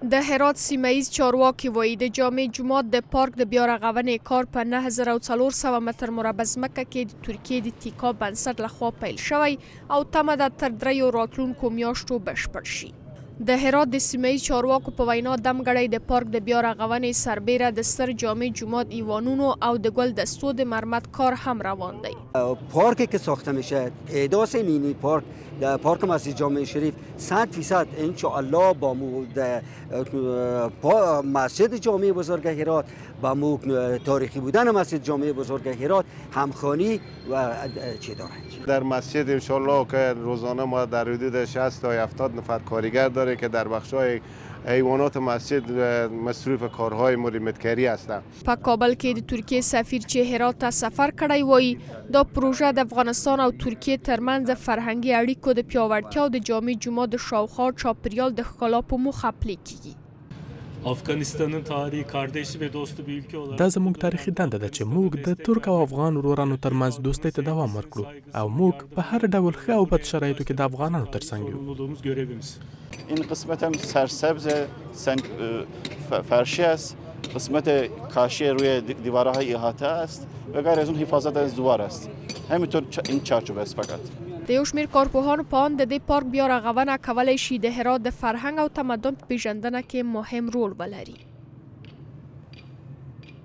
د هرات سیمه‌ایز چارواکي وایي د جامع جومات د پارک د بیا رغونې کار په 9400 متر مربع ځمکه کې د ترکیې د تیکا بنسټ لخوا پیل شوی او تمه ده تر 3 راتلونکو میاشتو بشپړ شي. د هرات د سیمه‌ایز چارواکو په وینا دمګړی د پارک د بیا رغونې سربیره د ستر جامع جومات ایوانونو او د گل دستو د مرمت کار هم روان دی. پارکی که ساخته میشه احداث مینی پارک در پارک مسجد جامع شریف 100% انشاءالله با مسجد جامع بزرگ هرات با تاریخی بودن مسجد جامع بزرگ هرات همخوانی و چی داره. در مسجد انشاءالله که روزانه ما در حدود 60 تا 70 نفر کارگر داره که در بخش‌های حیوانات مسجد مصروف کارهای مدیریتگری هستند. په کابل کې د ترکیې سفیر چې هرات ته سفر کړی وایي دا پروژه د افغانستان او ترکیې ترمنځ فرهنګي اړیکو د پیاوړتیا او د جامع جومات د شاوخوا چاپیریال د ښکلا په موخه پلي کیږي. افغانستانın tarihi kardeşi ve dostu bir ülke olarak دا زموږ تاریخي دنده ده چې موږ د ترک او افغان ورورانو ترمنځ دوستۍ ته دوام ورکړو او موږ په هر ډول ښه او بد شرایطو کې د افغانانو ترڅنګ یو. sorumluluğumuz, görevimiz. این قسمت هم سرسبز سنگ فرشی است، قسمت کاشی روی دیوارهای احاطه است و غیر از اون حفاظت از دیوار است. همینطور این چارچوب است. فقط د یو شمېر کارپوهانو په اند د دې پارک بیا رغونه کولی شي د هرات د فرهنګ او تمدن په پیژندنه کې مهم رول ولري.